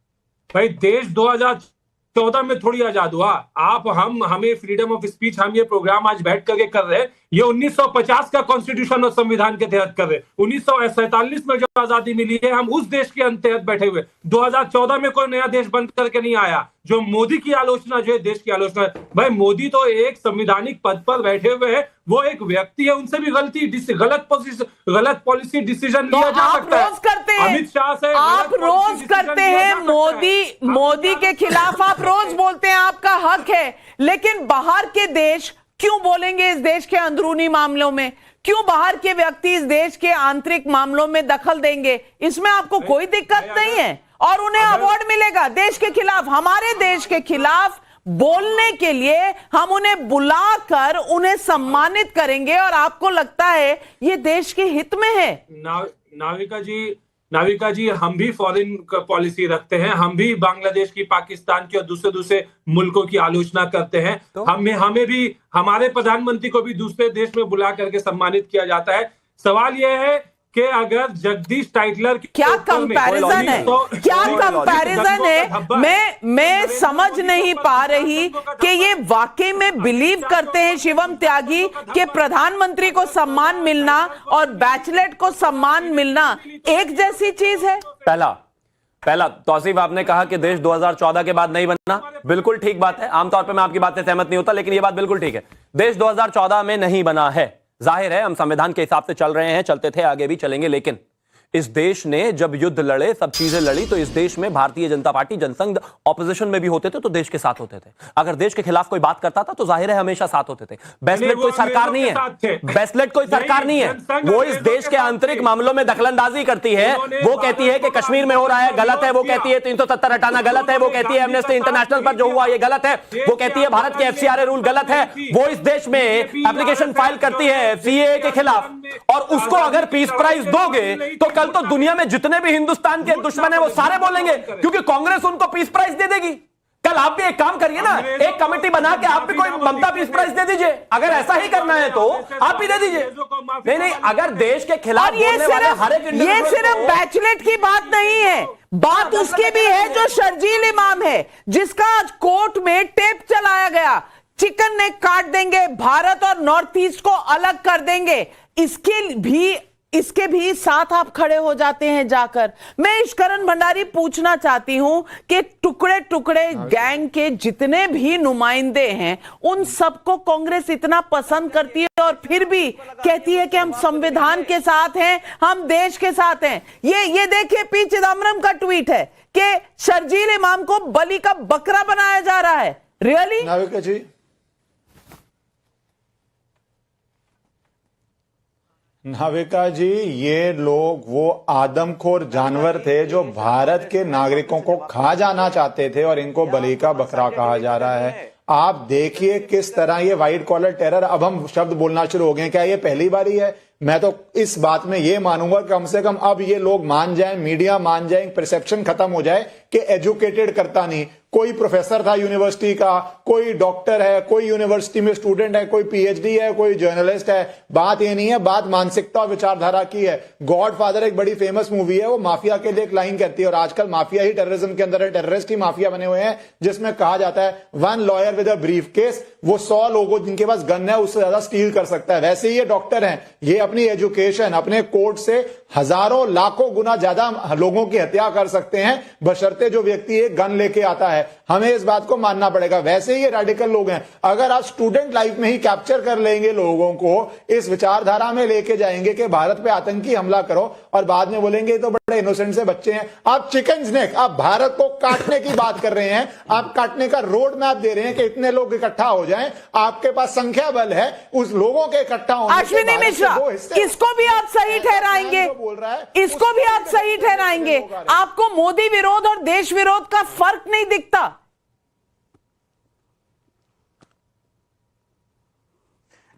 भाई देश 2014 में थोड़ी आजाद हुआ। आप हमें फ्रीडम ऑफ स्पीच, हम ये प्रोग्राम आज बैठ करके कर रहे हैं, ये 1950 का कॉन्स्टिट्यूशन और संविधान के तहत कर रहे हैं। 1947 में जो आजादी मिली है, हम उस देश के तहत बैठे हुए। 2014 में कोई नया देश बन करके नहीं आया। जो मोदी की आलोचना, जो है देश की आलोचना है, भाई मोदी तो एक संवैधानिक पद पर बैठे हुए हैं, वो एक व्यक्ति है, उनसे भी गलत पॉलिसी डिसीजन लिया जा सकता है। अमित शाह से आप रोज करते हैं, मोदी के खिलाफ आप रोज बोलते हैं, आपका हक है, लेकिन बाहर के देश क्यों बोलेंगे इस देश के अंदरूनी मामलों में? क्यों बाहर के व्यक्ति इस देश के आंतरिक मामलों में दखल देंगे? इसमें आपको कोई दिक्कत नहीं है और उन्हें अवार्ड मिलेगा देश के खिलाफ। हमारे देश के खिलाफ बोलने के लिए हम उन्हें बुलाकर उन्हें सम्मानित करेंगे और आपको लगता है ये देश के हित में है? नाविका जी, हम भी फॉरेन पॉलिसी रखते हैं, हम भी बांग्लादेश की, पाकिस्तान की और दूसरे मुल्कों की आलोचना करते हैं। तो हमें भी, हमारे प्रधानमंत्री को भी दूसरे देश में बुला करके सम्मानित किया जाता है। सवाल यह है कि अगर जगदीश टाइटलर क्या कंपैरिजन है, क्या कंपैरिजन है? मैं समझ नहीं पा रही कि ये वाकई में बिलीव करते हैं शिवम त्यागी कि प्रधानमंत्री को सम्मान मिलना और बैचलेट को सम्मान मिलना एक जैसी चीज है। पहला तौसीफ, आपने कहा कि देश 2014 के बाद नहीं बनना, बिल्कुल ठीक बात है। आमतौर पर मैं आपकी बात से सहमत नहीं होता, लेकिन यह बात बिल्कुल ठीक है। देश 2014 में नहीं बना है, जाहिर है हम संविधान के हिसाब से चल रहे हैं, चलते थे, आगे भी चलेंगे, लेकिन इस देश ने जब युद्ध लड़े, सब चीजें लड़ी, तो इस देश में भारतीय जनता पार्टी, जनसंघ ऑपोजिशन में भी होते थे तो देश के साथ होते थे। अगर देश के खिलाफ कोई बात करता था तो जाहिर है हमेशा साथ होते थे। बेस्लेट कोई सरकार नहीं है, बेस्लेट कोई सरकार नहीं है, वो इस देश के आंतरिक मामलों में दखलंदाजी करती है। वो कहती है कि कश्मीर में हो रहा है गलत है, वो कहती है 370 हटाना गलत है, वो कहती है एमनेस्टी इंटरनेशनल पर जो हुआ ये गलत है, वो कहती है भारत के FCRA रूल गलत है। वो इस देश में एप्लीकेशन फाइल करती है CAA के खिलाफ, और उसको अगर पीस प्राइज दोगे तो कल तो दुनिया में जितने भी हिंदुस्तान के दुश्मन है वो सारे बोलेंगे, क्योंकि कांग्रेस उनको पीस प्राइज दे देगी। कल आप भी एक काम करिए ना, एक कमेटी बना के आप भी कोई ममता पीस प्राइज दे दीजिए। अगर ऐसा ही करना है तो आप भी दे दीजिए। नहीं, अगर देश के खिलाफ बोलने वाले हर एक ये सिर्फ बैचलेट की बात नहीं है, बात उसकी भी है जो शर्जील इमाम है, जिसका आज कोर्ट में टेप चलाया गया, चिकन नेक काट देंगे, भारत और नॉर्थ ईस्ट को अलग कर देंगे, इसके भी साथ आप खड़े हो जाते हैं जाकर। मैं ईश्वरन भंडारी पूछना चाहती हूं कि टुकड़े टुकड़े गैंग के जितने भी नुमाइंदे हैं उन सबको कांग्रेस इतना पसंद करती है और फिर भी कहती है कि हम संविधान के साथ हैं, हम देश के साथ हैं। ये देखिए पी चिदम्बरम का ट्वीट है कि शर्जील इमाम को बलि का बकरा बनाया जा रहा है। रियली नाविका जी, नाविका जी, ये लोग वो आदमखोर जानवर थे जो भारत के नागरिकों को खा जाना चाहते थे और इनको बलि का बकरा कहा जा रहा है। आप देखिए किस तरह ये व्हाइट कॉलर टेरर, अब हम शब्द बोलना शुरू हो गए। क्या ये पहली बारी है? मैं तो इस बात में ये मानूंगा कि कम से कम अब ये लोग मान जाएं, मीडिया मान जाए, परसेप्शन खत्म हो जाए कि एजुकेटेड करता नहीं। कोई प्रोफेसर था यूनिवर्सिटी का, कोई डॉक्टर है, कोई यूनिवर्सिटी में स्टूडेंट है, कोई PhD है, कोई जर्नलिस्ट है। बात ये नहीं है, बात मानसिकता और विचारधारा की है। गॉडफादर एक बड़ी फेमस मूवी है, वो माफिया के लिए एक लाइन कहती है, और आजकल माफिया ही टेररिज्म के अंदर है, टेररिस्ट ही माफिया बने हुए हैं, जिसमें कहा जाता है one lawyer with a brief case, वो 100 लोगों जिनके पास गन है उससे ज्यादा स्टील कर सकता है। वैसे ही ये डॉक्टर हैं, ये अपनी एजुकेशन, अपने कोर्ट से हजारों लाखों गुना ज्यादा लोगों की हत्या कर सकते हैं, बशर्ते जो व्यक्ति एक गन लेके आता है। हमें इस बात को मानना पड़ेगा। वैसे ही ये रेडिकल लोग हैं, अगर आप स्टूडेंट लाइफ में ही कैप्चर कर लेंगे लोगों को, इस विचारधारा में लेके जाएंगे कि भारत पे आतंकी हमला करो, और बाद में बोलेंगे तो बड़े इनोसेंट से बच्चे हैं। आप चिकन स्नेक, आप भारत को काटने की बात कर रहे हैं, आप काटने का रोड मैप दे रहे हैं कि इतने लोग इकट्ठा हो जाएं, आपके पास संख्या बल है, उस लोगों के इकट्ठा होने। अश्विनी मिश्रा, इसको भी आप सही ठहराएंगे, इसको भी आप सही ठहराएंगे। आपको मोदी विरोध और देश विरोध का फर्क नहीं दिखता?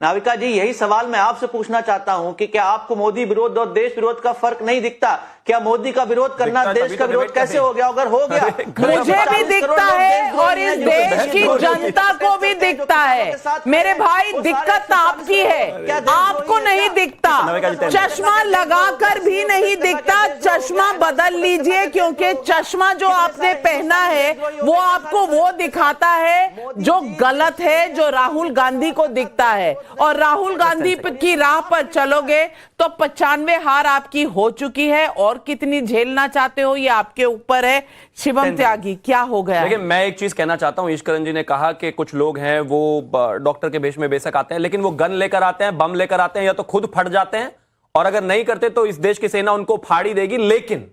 नाविका जी, यही सवाल मैं आपसे पूछना चाहता हूं कि क्या आपको मोदी विरोध और देश विरोध का फर्क नहीं दिखता? क्या मोदी का विरोध करना देश का विरोध कैसे हो गया? अगर हो गया, मुझे भी दिखता है और इस देश की जनता को भी दिखता है। मेरे भाई, दिक्कत आपकी है, आपको नहीं दिखता। चश्मा लगाकर भी नहीं दिखता, चश्मा बदल लीजिए, क्योंकि चश्मा जो आपने पहना है वो आपको वो दिखाता है जो गलत है, जो राहुल गांधी को दिखता है। और राहुल गांधी की राह पर चलोगे तो 95 हार आपकी हो चुकी है, और कितनी झेलना चाहते हो ये आपके ऊपर है। शिवम त्यागी, क्या हो गया? देखिए, मैं एक चीज कहना चाहता हूं। ईश्वरन जी ने कहा कि कुछ लोग हैं वो डॉक्टर के भेष में बेशक आते हैं, लेकिन वो गन लेकर आते हैं, बम लेकर आते हैं, या तो खुद फट जाते हैं, और अगर नहीं करते तो इस देश की सेना उनको फाड़ी देगी। लेकिन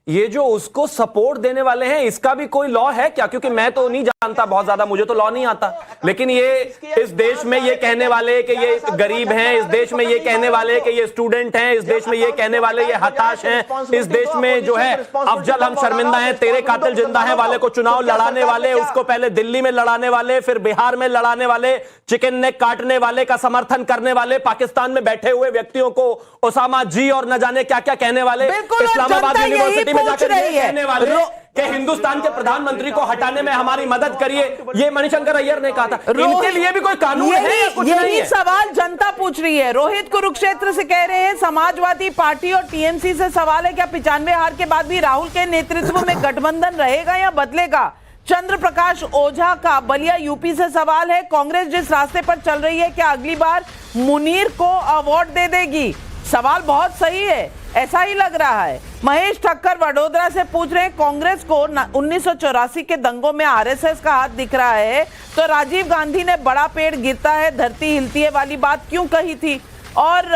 ये जो उसको सपोर्ट देने वाले हैं, इसका भी कोई लॉ है क्या? क्योंकि मैं तो नहीं जानता बहुत ज्यादा, मुझे तो लॉ नहीं आता। लेकिन ये इस देश में ये कहने वाले कि ये गरीब हैं, इस देश में ये कहने वाले कि ये स्टूडेंट हैं, इस देश में ये कहने वाले ये हताश हैं, इस देश में जो है अफजल हम शर्मिंदा हैं, तेरे कातिल जिंदा है वाले को चुनाव लड़ाने वाले, उसको पहले दिल्ली में लड़ाने वाले, फिर बिहार में लड़ाने वाले, चिकन नेक काटने वाले का समर्थन करने वाले, पाकिस्तान में बैठे हुए व्यक्तियों को ओसामा जी और न जाने क्या क्या कहने वाले, इस्लामाबाद यूनिवर्सिटी में जाकर ये कहने वाले कि हिंदुस्तान के प्रधानमंत्री को हटाने में हमारी मदद करिए, ये मणिशंकर अय्यर ने कहा था। इनके लिए भी कोई कानून है या कुछ नहीं है? सवाल जनता पूछ रही है। रोहित कुरुक्षेत्र से कह रहे हैं समाजवादी पार्टी और टीएमसी से सवाल है, क्या 95 हार के बाद भी राहुल के नेतृत्व में गठबंधन रहेगा या बदलेगा? चंद्र प्रकाश ओझा का बलिया यूपी से सवाल है, कांग्रेस जिस रास्ते पर चल रही है, क्या अगली बार मुनीर को अवार्ड दे देगी? सवाल बहुत सही है, ऐसा ही लग रहा है। महेश ठक्कर वडोदरा से पूछ रहे हैं, कांग्रेस को 1984 के दंगों में आरएसएस का हाथ दिख रहा है, तो राजीव गांधी ने बड़ा पेड़ गिरता है धरती हिलती है वाली बात क्यों कही थी? और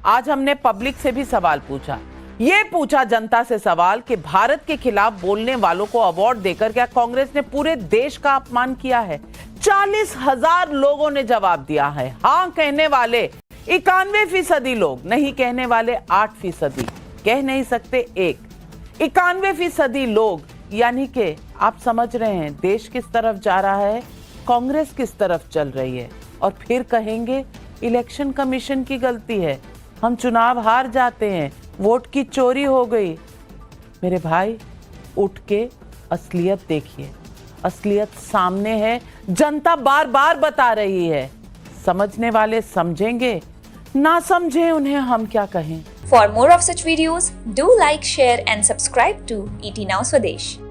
आज हमने पब्लिक से भी सवाल पूछा, ये पूछा जनता से सवाल कि भारत के खिलाफ बोलने वालों को अवार्ड देकर क्या कांग्रेस ने पूरे देश का अपमान किया है? 40,000 लोगों ने जवाब दिया है। हाँ कहने वाले 91% लोग, नहीं कहने वाले 8%, कह नहीं सकते 91% लोग, यानी कि आप समझ रहे हैं देश किस तरफ जा रहा है, कांग्रेस किस तरफ चल रही है। और फिर कहेंगे इलेक्शन कमीशन की गलती है, हम चुनाव हार जाते हैं, वोट की चोरी हो गई। मेरे भाई उठ के असलियत देखिए, असलियत सामने है, जनता बार बार बता रही है। समझने वाले समझेंगे, ना समझे उन्हें हम क्या कहें। For more of such videos, do like, share and subscribe to ET Now Swadesh.